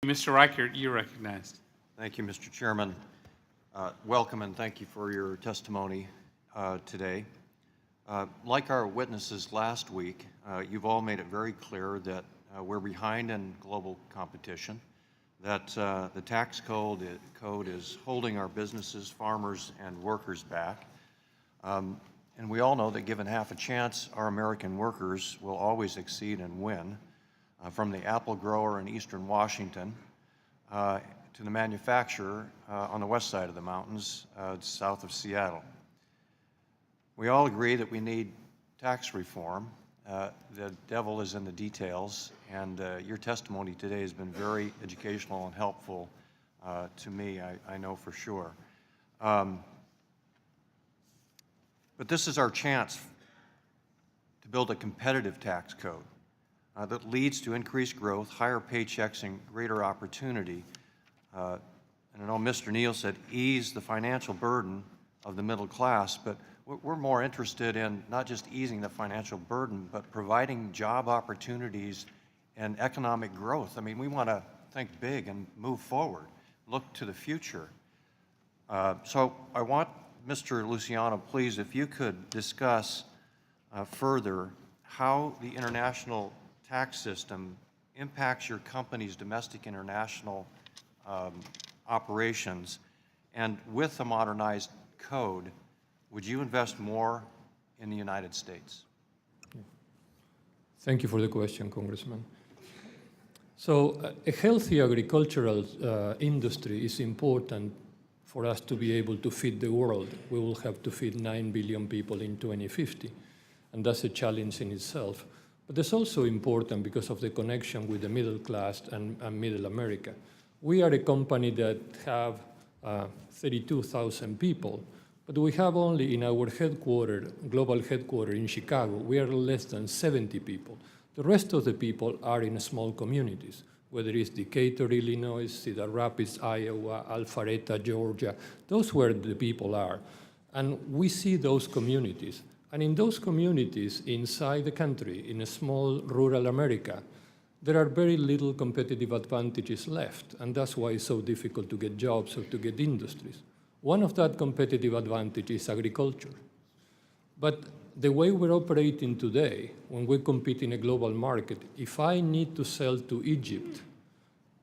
Mr. Reichert, you're recognized. Thank you, Mr. Chairman. Welcome and thank you for your testimony today. Like our witnesses last week, you've all made it very clear that we're behind in global competition, that the tax code is holding our businesses, farmers, and workers back. And we all know that given half a chance, our American workers will always exceed and win, from the apple grower in eastern Washington to the manufacturer on the west side of the mountains, south of Seattle. We all agree that we need tax reform. The devil is in the details, and your testimony today has been very educational and helpful to me, I know for sure. But this is our chance to build a competitive tax code that leads to increased growth, higher paychecks, and greater opportunity. And I know Mr. Neal said ease the financial burden of the middle class, but we're more interested in not just easing the financial burden, but providing job opportunities and economic growth. I mean, we want to think big and move forward, look to the future. So I want Mr. Luciano, please, if you could discuss further how the international tax system impacts your company's domestic international operations, and with a modernized code, would you invest more in the United States? Thank you for the question, Congressman. So a healthy agricultural industry is important for us to be able to feed the world. We will have to feed 9 billion people in 2050, and that's a challenge in itself. But it's also important because of the connection with the middle class and middle America. We are a company that have 32,000 people, but we have only in our headquarters, global headquarters in Chicago, we are less than 70 people. The rest of the people are in small communities, whether it's Decatur, Illinois, Cedar Rapids, Iowa, Alpharetta, Georgia. Those where the people are. And we see those communities. And in those communities inside the country, in a small rural America, there are very little competitive advantages left, and that's why it's so difficult to get jobs or to get industries. One of that competitive advantage is agriculture. But the way we're operating today, when we compete in a global market, if I need to sell to Egypt,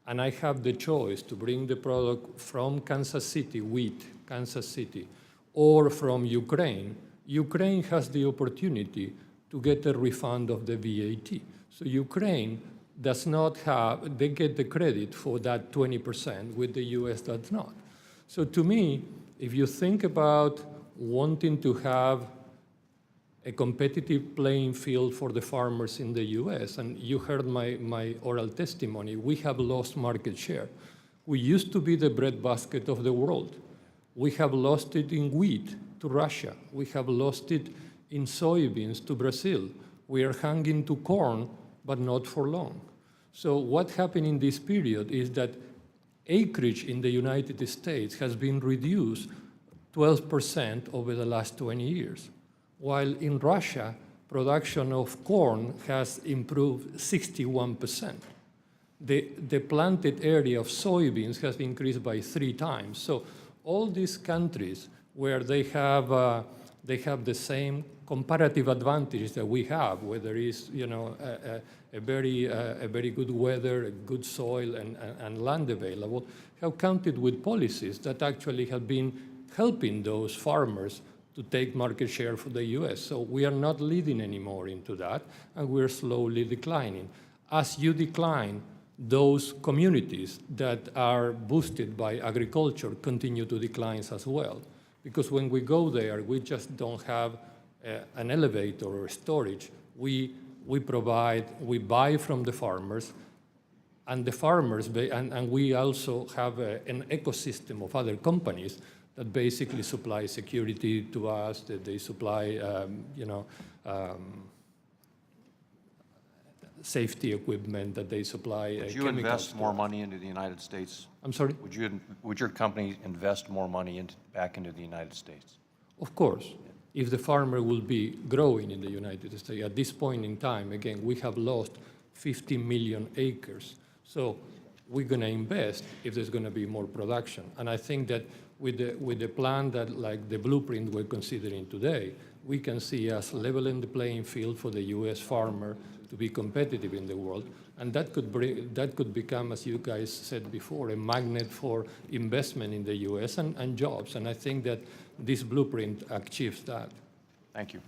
and I have the choice to bring the product from Kansas City, wheat, Kansas City, or from Ukraine, Ukraine has the opportunity to get a refund of the VAT. So Ukraine does not have, they get the credit for that 20%, with the US does not. So to me, if you think about wanting to have a competitive playing field for the farmers in the US, and you heard my oral testimony, we have lost market share. We used to be the breadbasket of the world. We have lost it in wheat to Russia. We have lost it in soybeans to Brazil. We are hanging to corn, but not for long. So what happened in this period is that acreage in the United States has been reduced 12% over the last 20 years, while in Russia, production of corn has improved 61%. The planted area of soybeans has increased by 3 times. So all these countries where they have the same comparative advantages that we have, whether it's a very good weather, a good soil, and land available, have counted with policies that actually have been helping those farmers to take market share for the US. So we are not leading anymore into that, and we're slowly declining. As you decline, those communities that are boosted by agriculture continue to decline as well. Because when we go there, we just don't have an elevator or storage. We buy from the farmers, and the farmers, and we also have an ecosystem of other companies that basically supply security to us, that they supply, safety equipment, that they supply. Would you invest more money into the United States? I'm sorry? Would your company invest more money back into the United States? Of course. If the farmer will be growing in the United States. At this point in time, again, we have lost 50 million acres. So we're going to invest if there's going to be more production. And I think that with the plan that, like the blueprint we're considering today, we can see us leveling the playing field for the U.S. farmer to be competitive in the world. And that could become, as you guys said before, a magnet for investment in the U.S. and jobs. And I think that this blueprint achieves that. Thank you.